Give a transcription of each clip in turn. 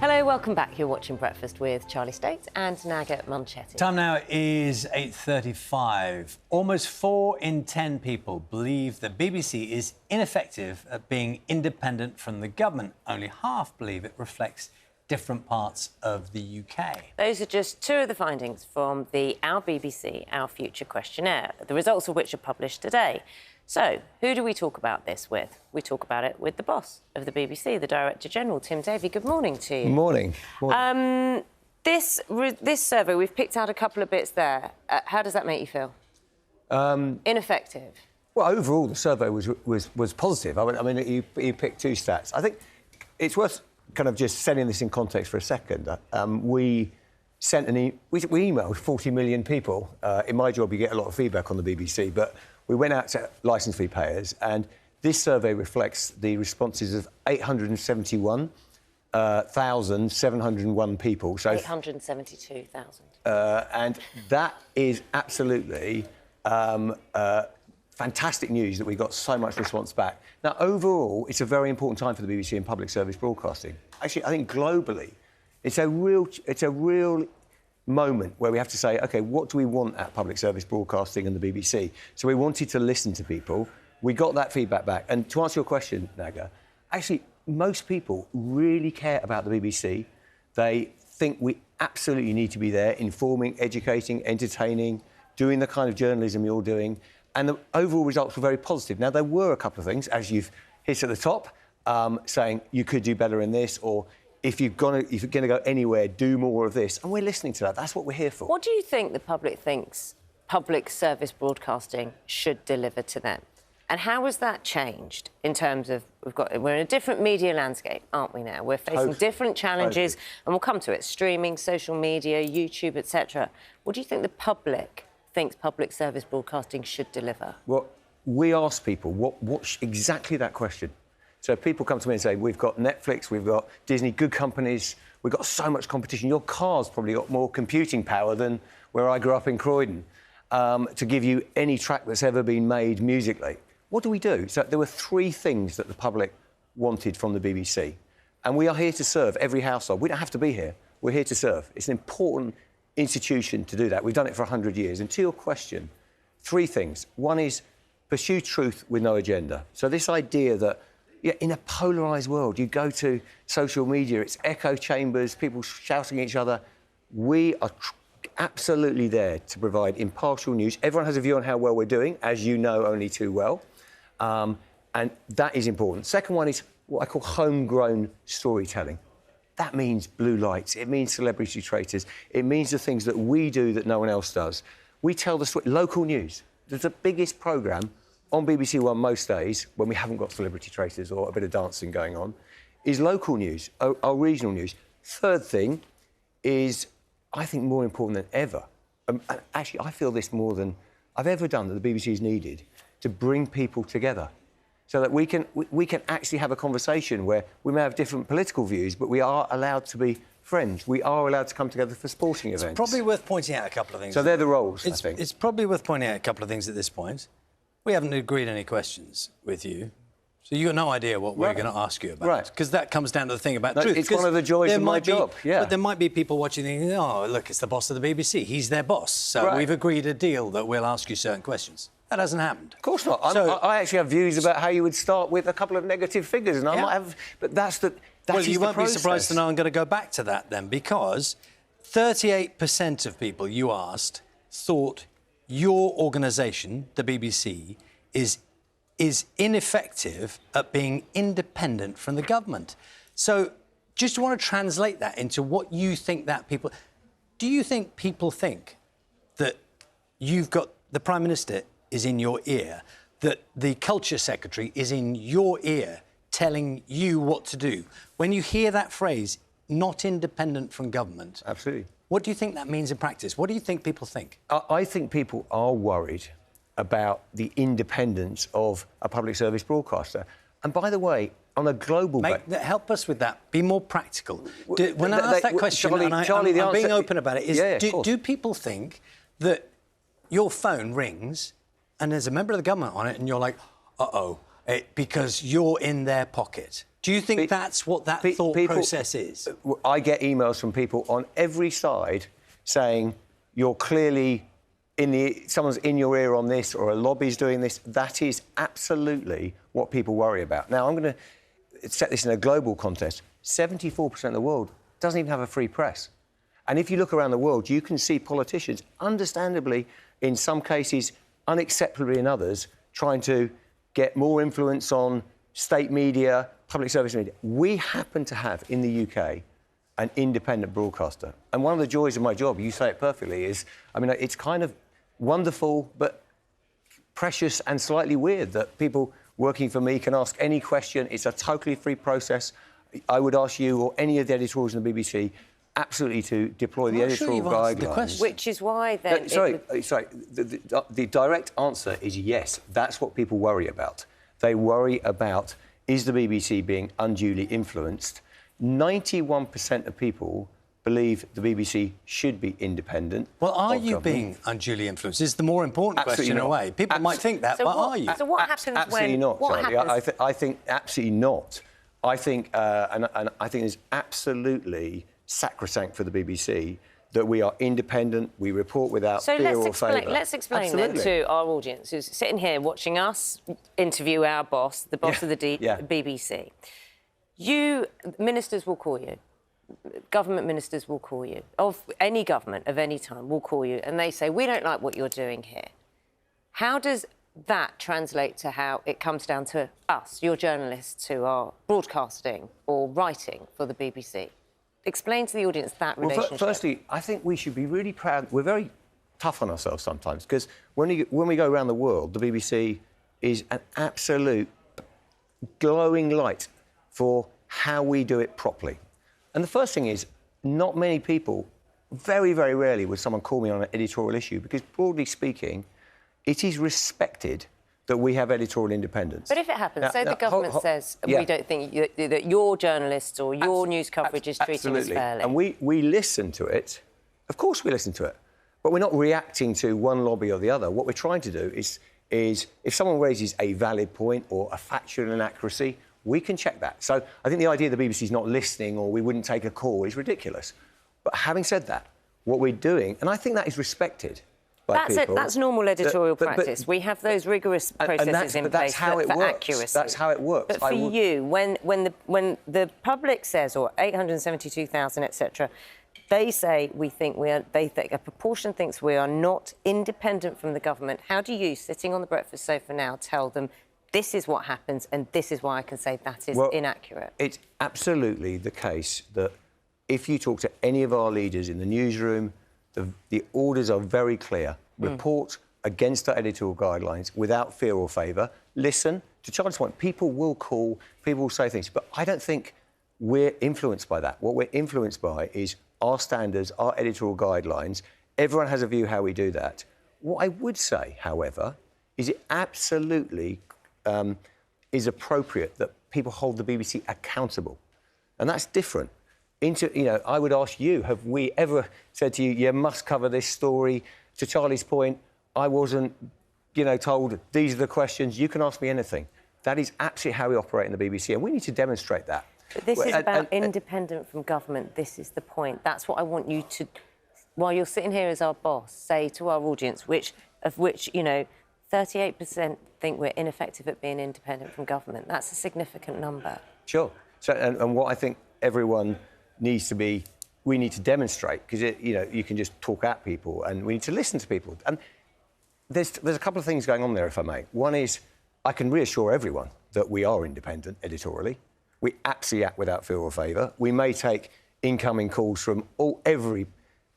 Hello, welcome back. You're watching Breakfast with Charlie States and Naga Munchetti. Time now is 8:35. Almost 4 in 10 people believe the BBC is ineffective at being independent from the government. Only half believe it reflects different parts of the UK. Those are just two of the findings from the Our BBC, Our Future questionnaire, the results of which are published today. So, who do we talk about this with? We talk about it with the boss of the BBC, the Director General, Tim Davie. Good morning to you. Morning. This survey, we've picked out a couple of bits there. How does that make you feel? Ineffective. Well, overall, the survey was positive. I mean, you picked two stats. I think it's worth kind of just setting this in context for a second. We emailed 40 million people. In my job, you get a lot of feedback on the BBC, but we went out to licence fee payers, and this survey reflects the responses of 871,701 people. So 872,000. And that is absolutely fantastic news that we got so much response back. Now, overall, it's a very important time for the BBC and public service broadcasting. Actually, I think globally, it's a real moment where we have to say, OK, what do we want at public service broadcasting and the BBC? So we wanted to listen to people. We got that feedback back. And to answer your question, Naga, actually, most people really care about the BBC. They think we absolutely need to be there, informing, educating, entertaining, doing the kind of journalism you're doing. And the overall results were very positive. Now, there were a couple of things, as you've hit at the top, saying you could do better in this, or if you're going to go anywhere, do more of this. And we're listening to that. That's what we're here for. What do you think the public thinks public service broadcasting should deliver to them? And how has that changed in terms of... We're in a different media landscape, aren't we now? We're facing different challenges, and we'll come to it. Streaming, social media, YouTube, etc. What do you think the public thinks public service broadcasting should deliver? Well, we ask people exactly that question. So people come to me and say, we've got Netflix, we've got Disney, good companies, we've got so much competition. Your car's probably got more computing power than where I grew up in Croydon, to give you any track that's ever been made musically. What do we do? So there were 3 things that the public wanted from the BBC. And we are here to serve every household. We don't have to be here. We're here to serve. It's an important institution to do that. We've done it for 100 years. And to your question, 3 things. One is pursue truth with no agenda. So this idea that in a polarised world, you go to social media, it's echo chambers, people shouting at each other. We are absolutely there to provide impartial news. Everyone has a view on how well we're doing, as you know only too well. And that is important. Second one is what I call homegrown storytelling. That means blue lights, it means celebrity traitors, it means the things that we do that no one else does. We tell the story, local news. There's the biggest programme on BBC One most days, when we haven't got celebrity traitors or a bit of dancing going on, is local news, our regional news. Third thing is, I think, more important than ever. Actually, I feel this more than I've ever done, that the BBC's needed, to bring people together so that we can actually have a conversation where we may have different political views, but we are allowed to be friends. We are allowed to come together for sporting events. It's probably worth pointing out a couple of things. So they're the roles, I think. It's probably worth pointing out a couple of things at this point. We haven't agreed any questions with you, so you've got no idea what we're going to ask you about. Right. Because that comes down to the thing about truth. It's one of the joys of my job, yeah. But there might be people watching thinking, oh, look, it's the boss of the BBC. He's their boss. So we've agreed a deal that we'll ask you certain questions. That hasn't happened. Of course not. I actually have views about how you would start with a couple of negative figures, and I might have... But that's the... Well, you won't be surprised to know I'm going to go back to that then, because 38% of people you asked thought your organisation, the BBC, is ineffective at being independent from the government. So just want to translate that into what you think that people... Do you think people think that you've got... The Prime Minister is in your ear, that the Culture Secretary is in your ear telling you what to do? When you hear that phrase, not independent from government... Absolutely. What do you think that means in practice? What do you think people think? I think people are worried about the independence of a public service broadcaster. And by the way, on a global basis... Help us with that. Be more practical. When I ask that question, Charlie, I'm being open about it, is do people think that your phone rings and there's a member of the government on it and you're like, uh-oh, because you're in their pocket. Do you think that's what that thought process is? I get emails from people on every side saying you're clearly someone's in your ear on this, or a lobby's doing this. That is absolutely what people worry about. Now, I'm going to set this in a global context. 74% of the world doesn't even have a free press. And if you look around the world, you can see politicians, understandably, in some cases, unacceptably in others, trying to get more influence on state media, public service media. We happen to have, in the UK, an independent broadcaster. And one of the joys of my job, you say it perfectly, is, I mean, it's kind of wonderful, but precious and slightly weird that people working for me can ask any question. It's a totally free process. I would ask you or any of the editorials in the BBC absolutely to deploy the editorial guidelines. Which is why, then... Sorry. The direct answer is yes. That's what people worry about. They worry about, is the BBC being unduly influenced? 91% of people believe the BBC should be independent. Well, are you being unduly influenced? Is the more important question in a way. People might think that, but are you? So what happens absolutely when... not, Charlie. Happens? I think absolutely not. I think, and I think it's absolutely sacrosanct for the BBC that we are independent, we report without fear or favour. Let's explain then to our audience who's sitting here watching us interview our boss, the boss of the BBC. Ministers will call you. Government ministers will call you. Of any government, of any time, will call you and they say, we don't like what you're doing here. How does that translate to how it comes down to us, your journalists who are broadcasting or writing for the BBC? Explain to the audience that relationship. Well, firstly, I think we should be really proud. We're very tough on ourselves sometimes because when we go around the world, the BBC is an absolute glowing light for how we do it properly. And the first thing is, not many people, very, very rarely would someone call me on an editorial issue because, broadly speaking, it is respected that we have editorial independence. But if it happens, say the government says we don't think that your journalists or your news coverage is treating us fairly. And we listen to it. Of course we listen to it. But we're not reacting to one lobby or the other. What we're trying to do is if someone raises a valid point or a factual inaccuracy, we can check that. So I think the idea the BBC is not listening or we wouldn't take a call is ridiculous. But having said that, what we're doing, and I think that is respected by people... That's normal editorial practice. We have those rigorous processes in place for accuracy. That's how it works. But for you, when the public says, or 872,000, etc., they say a proportion thinks we are not independent from the government. How do you, sitting on the breakfast sofa now, tell them this is what happens and this is why I can say that is inaccurate? It's absolutely the case that if you talk to any of our leaders in the newsroom, the orders are very clear. Report against our editorial guidelines without fear or favour. Listen, to Charlie's point, people will call, people will say things, but I don't think we're influenced by that. What we're influenced by is our standards, our editorial guidelines. Everyone has a view how we do that. What I would say, however, is it absolutely is appropriate that people hold the BBC accountable. And that's different. I would ask you, have we ever said to you, you must cover this story? To Charlie's point, I wasn't, told these are the questions. You can ask me anything. That is absolutely how we operate in the BBC, and we need to demonstrate that. But this is about independent from government. This is the point. That's what I want you to, while you're sitting here as our boss, say to our audience, of which 38% think we're ineffective at being independent from government. That's a significant number. Sure. So, and what I think everyone needs to be, we need to demonstrate, because you can just talk at people, and we need to listen to people. And there's a couple of things going on there, if I may. One is, I can reassure everyone that we are independent editorially. We absolutely act without fear or favour. We may take incoming calls from every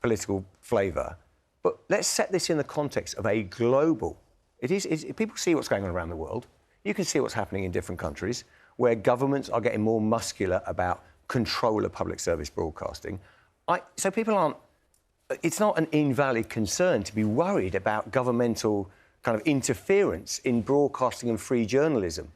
political flavour, but let's set this in the context of a global. People see what's going on around the world. You can see what's happening in different countries where governments are getting more muscular about control of public service broadcasting. So people aren't... It's not an invalid concern to be worried about governmental kind of interference in broadcasting and free journalism.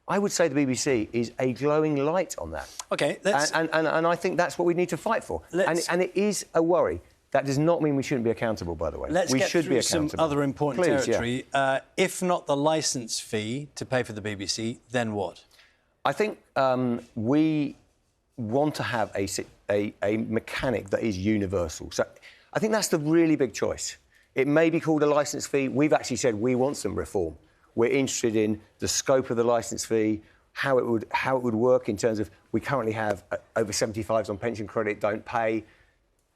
I would say the BBC is a glowing light on that. OK, and I think that's what we need to fight for. And it is a worry. That does not mean we shouldn't be accountable, by the way. Let's we get should through be some accountable. other important Please, territory. If not the licence fee to pay for the BBC, then what? I think we want to have a mechanic that is universal. So I think that's the really big choice. It may be called a licence fee. We've actually said we want some reform. We're interested in the scope of the licence fee, how it would work in terms of we currently have over 75s on pension credit don't pay.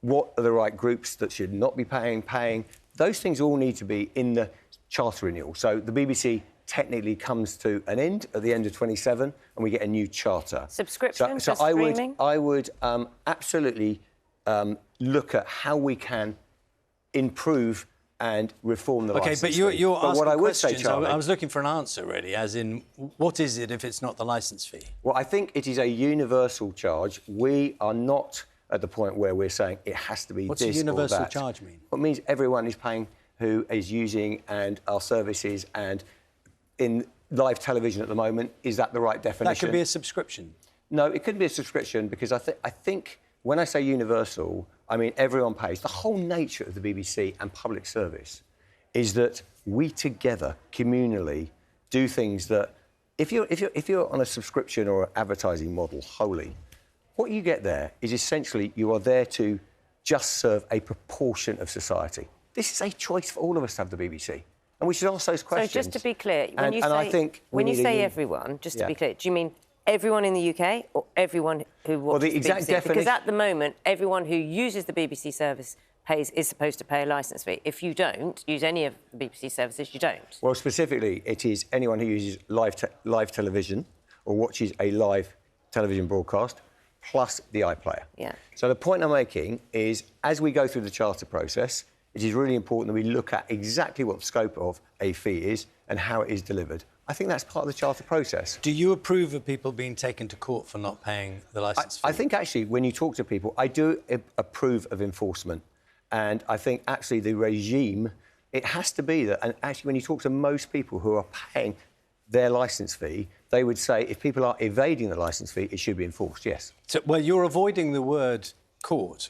What are the right groups that should not be paying? Those things all need to be in the charter renewal. So the BBC technically comes to an end at the end of 27 and we get a new charter. Subscription so for streaming? I would absolutely look at how we can improve and reform the licence OK, but you're asking what I would questions. say, Charlie, I was looking for an answer, really, as in, what is it if it's not the licence fee? Well, I think it is a universal charge. We are not at the point where we're saying it has to be What's this a universal or that. charge mean? It means everyone is paying who is using and our services, and in live television at the moment, is that the right definition? That could be a subscription. No, it could be a subscription because I think when I say universal, I mean everyone pays. The whole nature of the BBC and public service is that we together, communally, do things that if you're on a subscription or advertising model wholly, what you get there is essentially you are there to just serve a proportion of society. This is a choice for all of us to have the BBC. And we should ask those questions. So just to be clear, when you say everyone, just to be clear, do you mean everyone in the UK or everyone who watches the BBC? Definition... Because at the moment, everyone who uses the BBC service is supposed to pay a licence fee. If you don't use any of the BBC services, you don't. Well, specifically, it is anyone who uses live television or watches a live television broadcast, plus the iPlayer. Yeah. So the point I'm making is, as we go through the charter process, it is really important that we look at exactly what the scope of a fee is and how it is delivered. I think that's part of the charter process. Do you approve of people being taken to court for not paying the licence fee? I think, actually, when you talk to people, I do approve of enforcement. And I think, actually, the regime, it has to be that... And actually, when you talk to most people who are paying their licence fee, they would say if people are evading the licence fee, it should be enforced, yes. So, well, you're avoiding the word court.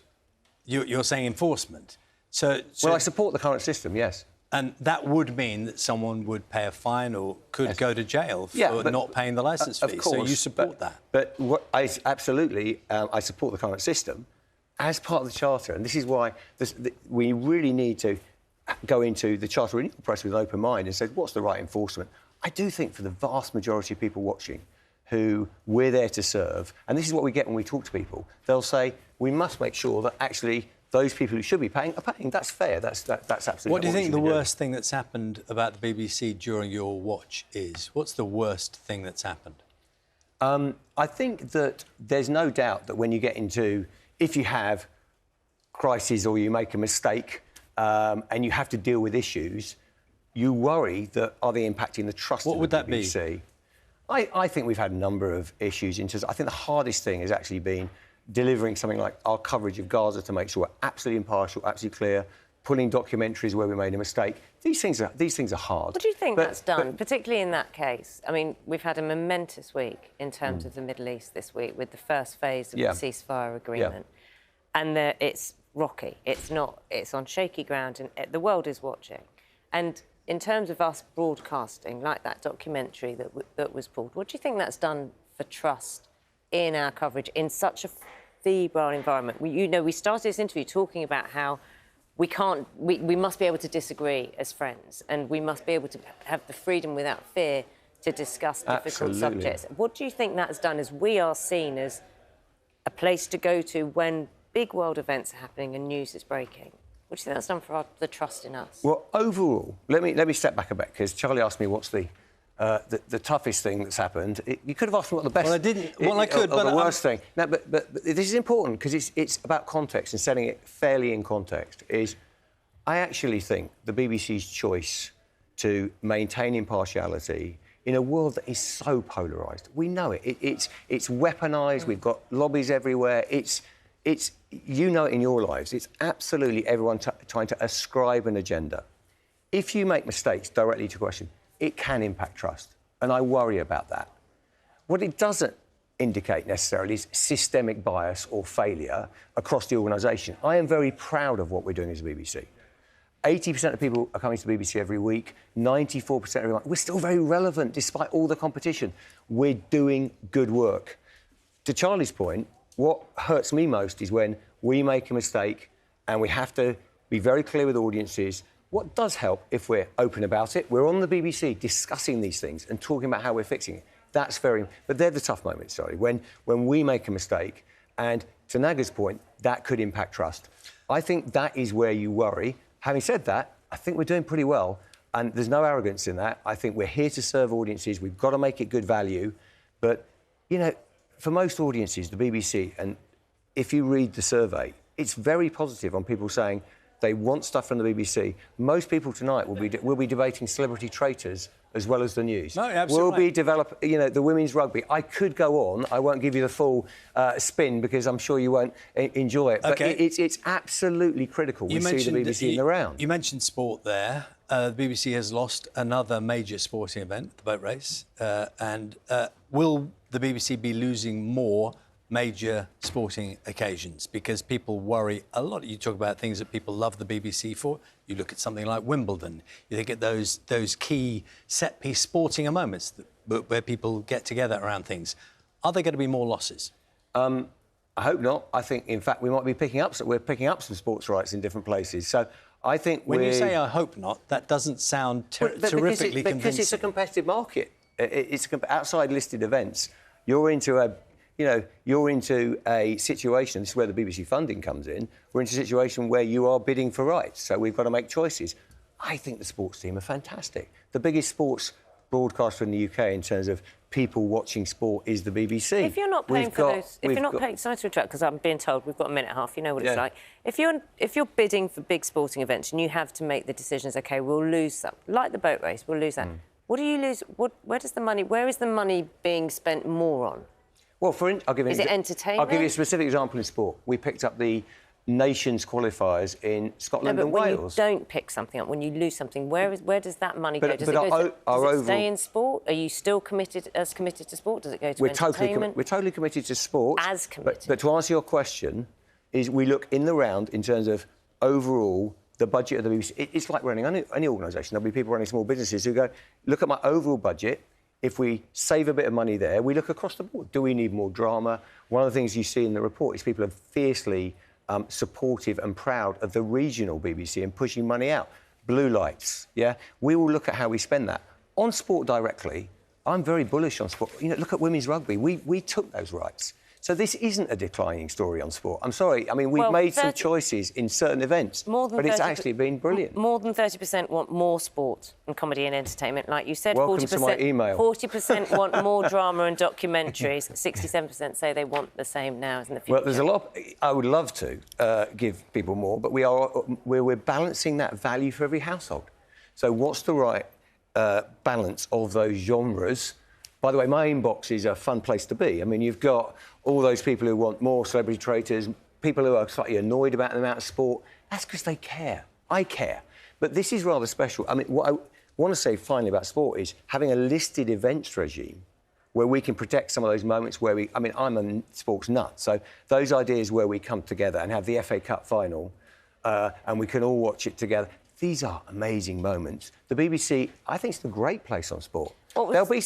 You're saying enforcement. So, well, I support the current system, yes. And that would mean that someone would pay a fine or could go to jail for not paying the licence fee. Of course, so you support that? But I support the current system as part of the Charter. And this is why we really need to go into the Charter renewal process with an open mind and say, what's the right enforcement? I do think for the vast majority of people watching who we're there to serve, and this is what we get when we talk to people, they'll say, we must make sure that actually those people who should be paying are paying. That's fair. That's absolutely. What do you think the worst thing that's happened about the BBC during your watch is? What's the worst thing that's happened? I think that there's no doubt that when you get into, if you have crises or you make a mistake and you have to deal with issues, you worry that are they impacting the trust of the BBC? What would that be? I think we've had a number of issues. I think the hardest thing has actually been delivering something like our coverage of Gaza to make sure we're absolutely impartial, absolutely clear, pulling documentaries where we made a mistake. These things are hard. What do you think that's done, particularly in that case? I mean, we've had a momentous week in terms of the Middle East this week with the first phase of the ceasefire agreement. And it's rocky. It's on shaky ground and the world is watching. And in terms of us broadcasting, like that documentary that was pulled, what do you think that's done for trust in our coverage in such a febrile environment? We started this interview talking about how we must be able to disagree as friends and we must be able to have the freedom without fear to discuss difficult subjects. What do you think that's done as we are seen as a place to go to when big world events are happening and news is breaking? What do you think that's done for the trust in us? Well, overall, let me step back a bit, because Charlie asked me what's the toughest thing that's happened. You could have asked me what the best... Well, I didn't. Well, I could, but... the worst thing. No, but this is important, because it's about context and setting it fairly in context, is I actually think the BBC's choice to maintain impartiality in a world that is so polarised, we know it. It's weaponised, we've got lobbies everywhere, you know it in your lives, it's absolutely everyone trying to ascribe an agenda. If you make mistakes directly to question, it can impact trust, and I worry about that. What it doesn't indicate necessarily is systemic bias or failure across the organisation. I am very proud of what we're doing as a BBC. 80% of people are coming to the BBC every week, 94% every month. We're still very relevant despite all the competition. We're doing good work. To Charlie's point, what hurts me most is when we make a mistake and we have to be very clear with audiences. What does help if we're open about it? We're on the BBC discussing these things and talking about how we're fixing it. That's very... But they're the tough moments, sorry, when we make a mistake. And to Naga's point, that could impact trust. I think that is where you worry. Having said that, I think we're doing pretty well, and there's no arrogance in that. I think we're here to serve audiences. We've got to make it good value. But, you know, for most audiences, the BBC, and if you read the survey, it's very positive on people saying they want stuff from the BBC. Most people tonight will be debating celebrity traitors as well as the news. No, absolutely. We'll be developing, you know, the women's rugby. I could go on. I won't give you the full spin because I'm sure you won't enjoy it. But OK. it's absolutely critical we see the BBC in the round. You mentioned sport there. The BBC has lost another major sporting event, the boat race. And will the BBC be losing more major sporting occasions? Because people worry a lot. You talk about things that people love the BBC for. You look at something like Wimbledon. You think at those key set-piece sporting moments where people get together around things. Are there going to be more losses? I hope not. I think, in fact, we're picking up some sports rights in different places. So I think when you say I hope not, that doesn't sound terrifically convincing. Because it's a competitive market. It's outside listed events. You're into a situation, this is where the BBC funding comes in, we're into a situation where you are bidding for rights, so we've got to make choices. I think the sports team are fantastic. The biggest sports broadcaster in the UK in terms of people watching sport is the BBC. If you're not paying sorry to interrupt, because I'm being told we've got a minute and a half, you know what it's like. If you're bidding for big sporting events and you have to make the decisions, OK, we'll lose some, like the boat race, we'll lose that. What do you lose? Where is the money being spent more on? Well, I'll give you Is it entertainment? I'll give you a specific example in sport. We picked up the nations qualifiers in Scotland and Wales. When you don't pick something up, when you lose something, where does that money go? Does it stay in sport? Are you still committed to sport? Does it go to entertainment? We're totally committed to sport. As committed. But to answer your question, is we look in the round in terms of overall the budget of the BBC. It's like running any organisation. There'll be people running small businesses who go, look at my overall budget. If we save a bit of money there, we look across the board. Do we need more drama? One of the things you see in the report is people are fiercely supportive and proud of the regional BBC and pushing money out. Blue lights, yeah? We will look at how we spend that. On sport directly, I'm very bullish on sport. You know, look at women's rugby. We took those rights. So this isn't a declining story on sport. I'm sorry. I mean, we've made some choices in certain events, but it's actually been brilliant. More than 30% want more sport and comedy and entertainment. Like you said, welcome to my email. 40% want more drama and documentaries. 67% say they want the same now as in the future. Well, there's a lot. I would love to give people more, but we're balancing that value for every household. So what's the right balance of those genres? By the way, my inbox is a fun place to be. I mean, you've got all those people who want more celebrity traitors, people who are slightly annoyed about the amount of sport. That's because they care. I care. But this is rather special. I mean, what I want to say finally about sport is having a listed events regime where we can protect some of those moments where I'm a sports nut, so those ideas where we come together and have the FA Cup final and we can all watch it together. These are amazing moments. The BBC, I think, is a great place on sport. There'll be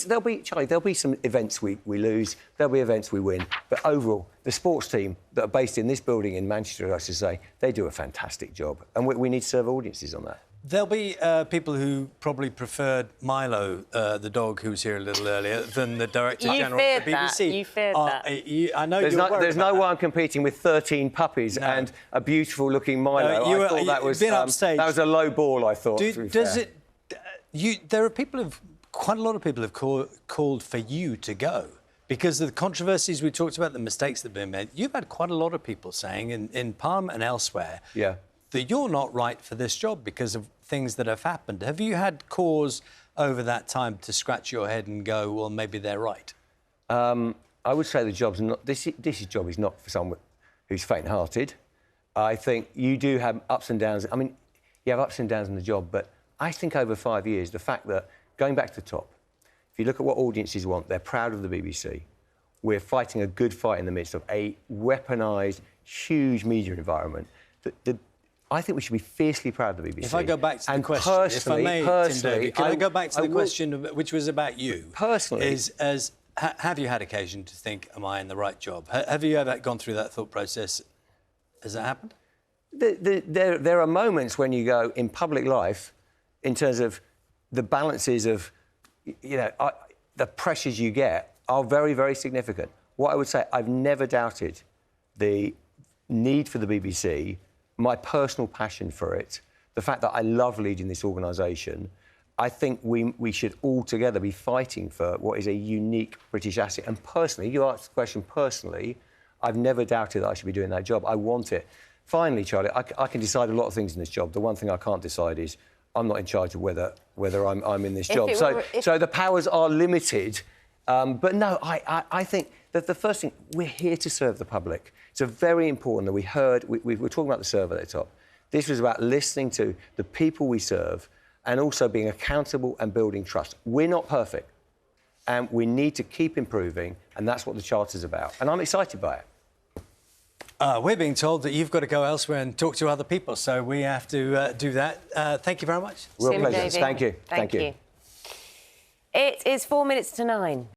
some events we lose, there'll be events we win, but overall, the sports team that are based in this building in Manchester, I should say, they do a fantastic job, and we need to serve audiences on that. There'll be people who probably preferred Milo, the dog who was here a little earlier, than the Director General of the BBC. You feared that. I know there's no one competing with 13 puppies and a beautiful-looking Milo. I thought that was a low ball, I thought. Quite a lot of people have called for you to go because of the controversies we talked about, the mistakes that have been made. You've had quite a lot of people saying in Parliament and elsewhere that you're not right for this job because of things that have happened. Have you had cause over that time to scratch your head and go, well, maybe they're right? I would say the job's not... This job is not for someone who's faint-hearted. I think you do have ups and downs. I mean, you have ups and downs in the job, but I think over 5 years, the fact that, going back to the top, if you look at what audiences want, they're proud of the BBC. we're fighting a good fight in the midst of a weaponised, huge media environment. I think we should be fiercely proud of the BBC. If I go back to the question, if I may, Tim Davie, can I go back to the question which was about you? Personally. Have you had occasion to think, am I in the right job? Have you ever gone through that thought process? Has that happened? There are moments when you go in public life, in terms of the balances of, the pressures you get are very, very significant. What I would say, I've never doubted the need for the BBC, my personal passion for it, the fact that I love leading this organisation. I think we should all together be fighting for what is a unique British asset. And personally, you asked the question personally, I've never doubted that I should be doing that job. I want it. Finally, Charlie, I can decide a lot of things in this job. The one thing I can't decide is I'm not in charge of whether I'm in this job. So the powers are limited. But no, I think that the first thing, we're here to serve the public. It's very important that we were talking about the survey at the top. This was about listening to the people we serve and also being accountable and building trust. We're not perfect, and we need to keep improving, and that's what the Charter's about. And I'm excited by it. We're being told that you've got to go elsewhere and talk to other people, so we have to do that. Thank you very much. Real pleasure. Davie. Thank you. Thank you. It is 4 minutes to 9.